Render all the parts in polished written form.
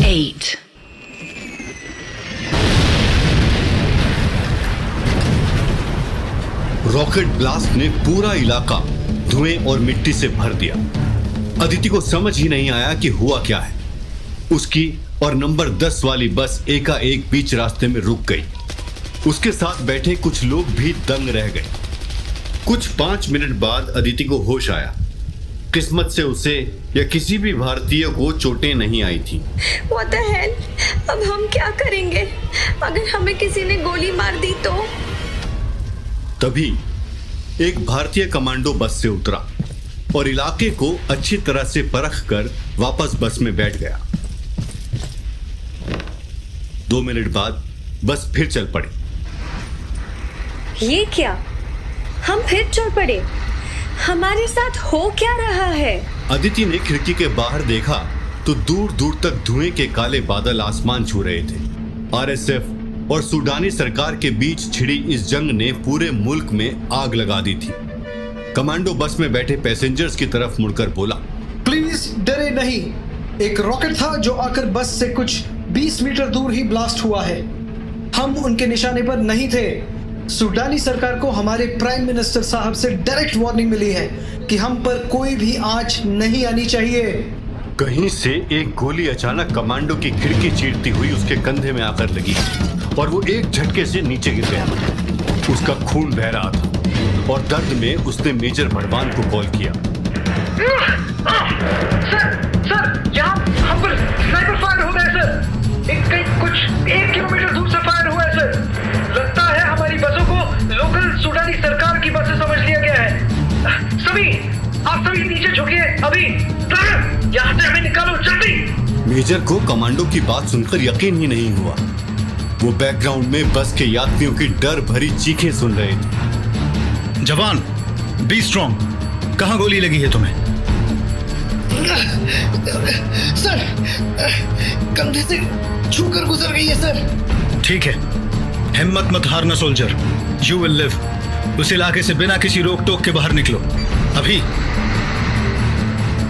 8. Rocket blast ने पूरा इलाका धुएं और मिट्टी से भर दिया। अदिति को समझ ही नहीं आया कि हुआ क्या है। उसकी और नंबर 10 वाली बस एकाएक बीच रास्ते में रुक गई। उसके साथ बैठे कुछ लोग भी दंग रह गए। कुछ 5 मिनट बाद अदिति को होश आया। किस्मत से उसे या किसी भी भारतीय को चोटें नहीं आई थी। What the hell? अब हम क्या करेंगे? अगर हमें किसी ने गोली मार दी तो? तभी एक भारतीय कमांडो बस से उतरा और इलाके को अच्छी तरह से परख कर वापस बस में बैठ गया। 2 मिनट बाद बस फिर चल पड़ी। ये क्या? हम फिर चल पड़े। हमारे साथ हो क्या रहा है? अदिति ने खिड़की के बाहर देखा तो दूर दूर तक धुएं के काले बादल आसमान छू रहे थे। आरएसएफ और सूडानी सरकार के बीच छिड़ी इस जंग ने पूरे मुल्क में आग लगा दी थी। कमांडो बस में बैठे पैसेंजर्स की तरफ मुड़कर बोला, प्लीज डरे नहीं। एक रॉकेट था जो आकर बस से कुछ 20 मीटर दूर ही ब्लास्ट हुआ है। हम उनके निशाने पर नहीं थे। सूडानी सरकार को हमारे प्राइम मिनिस्टर साहब से डायरेक्ट वार्निंग मिली है कि हम पर कोई भी आंच नहीं आनी चाहिए। कहीं से एक गोली अचानक कमांडो की खिड़की चीरती हुई उसके कंधे में आकर लगी और वो एक झटके से नीचे गिर गया। उसका खून बह रहा था और दर्द में उसने मेजर भड़वान को कॉल किया। सर, यहाँ हम पर स्नाइपर फायर हो गया सर। कुछ 1 किलोमीटर दूर से फायर हुआ है सर। लगता है हमारी बसों को लोकल सूडानी सरकार की बसें समझ लिया गया है। आप सभी नीचे झुकिए अभी। यहाँ से हमें निकालो जल्दी। मेजर को कमांडो की बात सुनकर यकीन ही नहीं हुआ। वो बैकग्राउंड में बस के यात्रियों की डर भरी चीखें सुन रहे थे। जवान, बी स्ट्रॉन्ग। कहाँ गोली लगी है तुम्हें? सर, कंधे से छूकर गुजर गई है सर। ठीक है, हिम्मत मत हारना सोल्जर। You will live. उस इलाके से बिना किसी रोक टोक के बाहर निकलो अभी।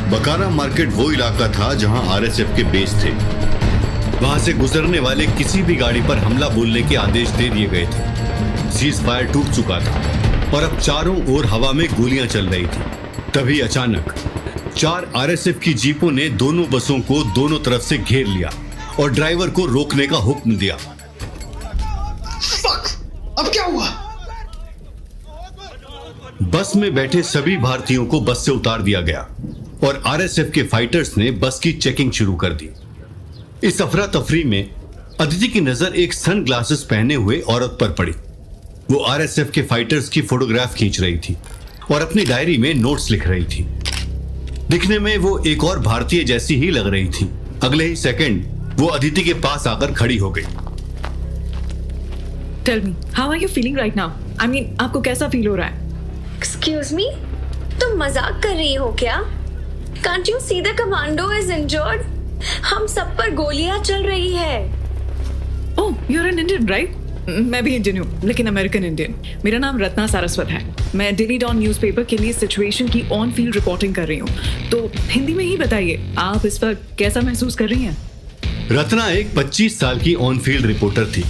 बकारा मार्केट वो इलाका था जहां आरएसएफ के बेस थे। वहां से गुजरने वाले किसी भी गाड़ी पर हमला बोलने के आदेश दे दिए गए थे। सीज फायर टूट चुका था और अब चारों ओर हवा में गोलियां चल रही थी। तभी अचानक 4 आरएसएफ की जीपों ने दोनों बसों को दोनों तरफ से घेर लिया और ड्राइवर को रोकने का हुक्म दिया। फक! अब क्या हुआ? बस में बैठे सभी भारतीयों को बस से उतार दिया गया और आरएसएफ के फाइटर्स ने बस की चेकिंग शुरू कर दी। इस अफरा तफरी में अदिति की नजर एक सन ग्लासेस पहने हुए औरत पर पड़ी। वो आरएसएफ के फाइटर्स की फोटोग्राफ खींच रही थी और अपनी डायरी में नोट्स लिख रही थी। दिखने में वो एक और भारतीय जैसी ही लग रही थी। अगले ही सेकंड वो अदिति के पास आकर खड़ी हो गई। Tell me, how are you feeling right now? I mean, आपको कैसा फील हो रहा है? Excuse me? तुम मजाक कर रही हो क्या? Can't you see the commando is injured? हम सब पर गोलियां चल रही है। Oh, you're an Indian, right? मैं भी इंडियन हूँ, लेकिन अमेरिकन इंडियन। मेरा नाम रत्ना सारस्वत है। मैं डेली डॉन न्यूज़पेपर के लिए सिचुएशन की ऑन फील्ड रिपोर्टिंग कर रही हूँ। तो हिंदी में ही बताइए, आप इस वक्त कैसा महसूस कर रही हैं? रत्ना एक 25 साल की ऑन फील्ड रिपोर्टर थी।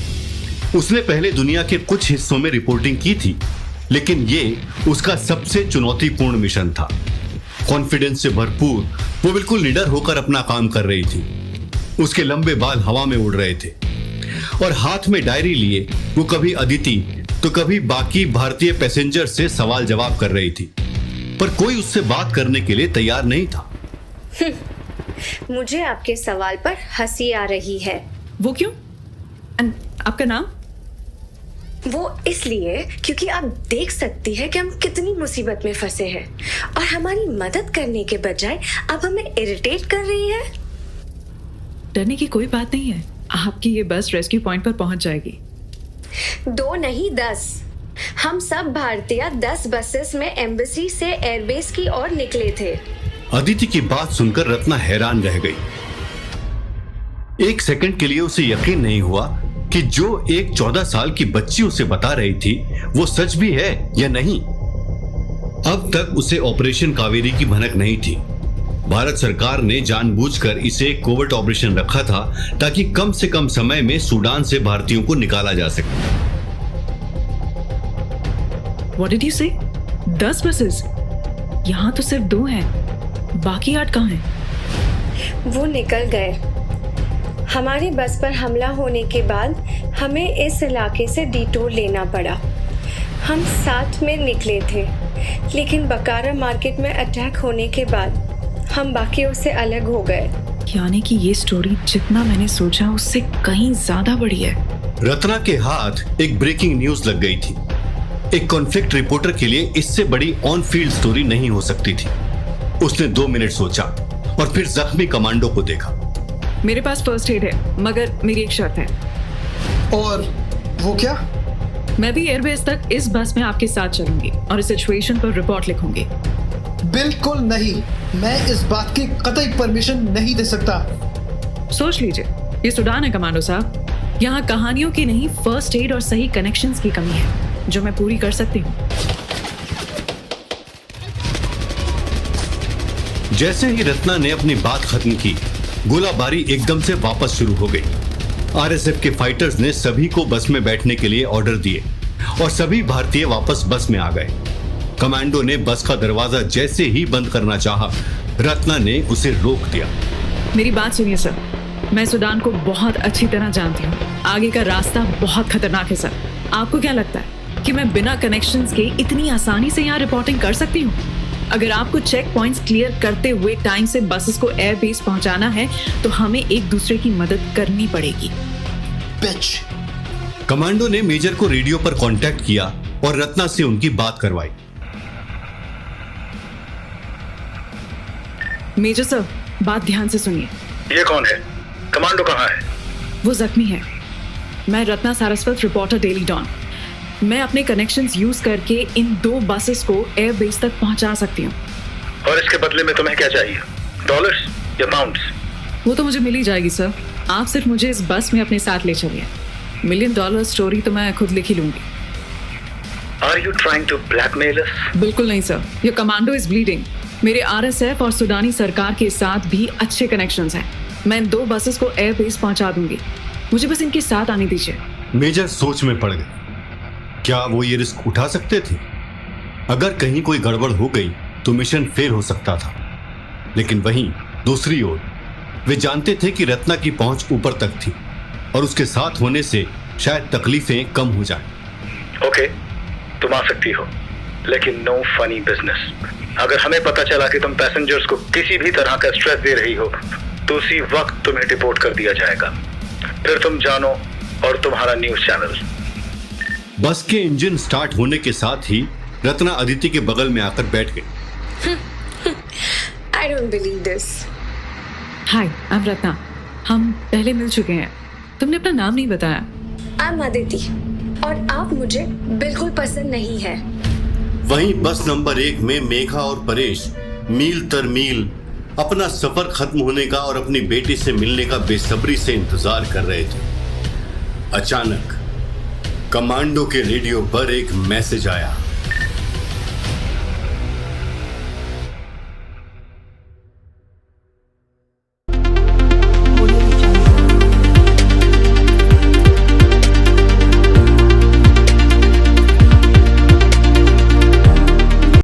उसने पहले दुनिया के कुछ हिस्सों में रिपोर्टिंग की थी, लेकिन ये उसका सबसे चुनौतीपूर्ण मिशन था। कॉन्फिडेंस से भरपूर वो बिल्कुल निडर होकर अपना काम कर रही थी। उसके लंबे बाल हवा में उड़ रहे थे और हाथ में डायरी लिए वो कभी अदिति तो कभी बाकी भारतीय पैसेंजर से सवाल जवाब कर रही थी, पर कोई उससे बात करने के लिए तैयार नहीं था। मुझे आपके सवाल पर हंसी आ रही है। वो क्यों? And आपका नाम? वो इसलिए क्योंकि आप देख सकती हैं कि हम कितनी मुसीबत में फंसे हैं और हमारी मदद करने के बजाय आप हमें इरिटेट कर रही है। डरने की कोई बात नहीं है। आपकी ये बस रेस्क्यू पॉइंट पर पहुंच जाएगी। 2 नहीं 10। हम सब भारतीय 10 बसेस में एम्बेसी से एयरबेस की ओर निकले थे। अदिति की बात सुनकर रत्ना हैरान रह गई। एक सेकंड के लिए उसे यकीन नहीं हुआ कि जो एक 14 साल की बच्ची उसे बता रही थी वो सच भी है या नहीं। अब तक उसे ऑपरेशन कावेरी की भनक नहीं थी। भारत सरकार ने जानबूझकर इसे कोवर्ट ऑपरेशन रखा था ताकि कम से कम समय में सूडान से भारतीयों को निकाला जा सके। What did you say? 10 buses? यहाँ तो सिर्फ 2 हैं। बाकी 8 कहाँ हैं? वो निकल गए। हमारी बस पर हमला होने के बाद हमें इस इलाके से डिटूर लेना पड़ा। हम साथ में निकले थे, लेकिन बकारा मार्केट में अटैक होने के बाद हम बाकियों से अलग हो गए। यानी कि ये स्टोरी जितना मैंने सोचा उससे कहीं ज्यादा बड़ी है। रत्ना के हाथ एक ब्रेकिंग न्यूज लग गई थी। एक कॉन्फ्लिक्ट रिपोर्टर के लिए इससे बड़ी ऑन फील्ड स्टोरी नहीं हो सकती थी। उसने 2 मिनट सोचा और फिर जख्मी कमांडो को देखा। मेरे पास फर्स्ट एड है, मगर मेरी एक शर्त है। और वो क्या? मैं भी एयरबेस तक इस बस में आपके साथ चलूंगी और इस सिचुएशन पर रिपोर्ट लिखूंगी। बिल्कुल नहीं, मैं इस बात की कतई परमिशन नहीं दे सकता। सोच लीजिए, ये सूडान है कमांडो साहब। यहाँ कहानियों की नहीं, फर्स्ट एड और सही कनेक्शंस की कमी है, जो मैं पूरी कर सकती हूँ। जैसे ही रत्ना ने अपनी बात खत्म की, गोलाबारी एकदम से वापस शुरू हो गई। आरएसएफ के फाइटर्स ने सभी को बस में बैठने के लिए ऑर्डर दिए और सभी भारतीय वापस बस में आ गए। कमांडो ने बस का दरवाजा जैसे ही बंद करना चाहा, रत्ना ने उसे रोक दिया। मेरी बात सुनिए सर, मैं सूडान को बहुत अच्छी तरह जानती हूँ। आगे का रास्ता बहुत खतरनाक है सर। आपको क्या लगता है कि मैं बिना कनेक्शंस के इतनी आसानी से यहाँ रिपोर्टिंग कर सकती हूँ? अगर आपको चेक पॉइंट्स क्लियर करते हुए टाइम से बसेस को एयरबेस पहुंचाना है तो हमें एक दूसरे की मदद करनी पड़ेगी। बिच। कमांडो ने मेजर को रेडियो पर कांटेक्ट किया और रत्ना से उनकी बात करवाई। मेजर सर, बात ध्यान से सुनिए। ये कौन है? कमांडो कहाँ है? वो जख्मी है। मैं Ratna Saraswat, reporter daily Dawn. मैं अपने कनेक्शंस यूज करके इन 2 बसेस को एयरबेस तक पहुंचा सकती हूँ। और इसके बदले में तुम्हें क्या चाहिए? डॉलर्स या पाउंड्स? वो तो मुझे मिल ही जाएगी सर। आप सिर्फ मुझे इस बस में अपने साथ ले चलिए। $1 मिलियन स्टोरी तो मैं खुद लिख ही लूंगी। Are you trying to blackmail us? बिल्कुल नहीं सर, ये कमांडो इज ब्लीडिंग। मेरे आरएसएफ और सूडानी सरकार के साथ भी अच्छे कनेक्शंस हैं। मैं इन 2 बसेस को एयरबेस पहुंचा दूंगी। मुझे बस इनके साथ आने दीजिए। मेजर सोच में पड़ गए। क्या वो ये रिस्क उठा सकते थे? अगर कहीं कोई गड़बड़ हो गई तो मिशन फेल हो सकता था। लेकिन वहीं दूसरी ओर वे जानते थे कि रत्ना की पहुंच ऊपर तक थी और उसके साथ होने से शायद तकलीफें कम हो जाएं। ओके, तुम आ सकती हो, लेकिन नो फनी बिजनेस। अगर हमें पता चला कि तुम पैसेंजर्स को किसी भी तरह का स्ट्रेस दे रही हो तो उसी वक्त तुम्हें डिपोर्ट कर दिया जाएगा। फिर तुम जानो और तुम्हारा न्यूज चैनल। बस के इंजन स्टार्ट होने के साथ ही रत्ना अदिति के बगल में आकर बैठ गई। I don't believe this. Hi, I am Ratna. हम पहले मिल चुके हैं। तुमने अपना नाम नहीं बताया। I'm अदिति और आप मुझे बिल्कुल पसंद नहीं है। वहीं बस नंबर 1 में मेघा और परेश मील तर मील अपना सफर खत्म होने का और अपनी बेटी से मिलने का बेसब्री से इंतजार कर रहे थे। अचानक कमांडो के रेडियो पर एक मैसेज आया।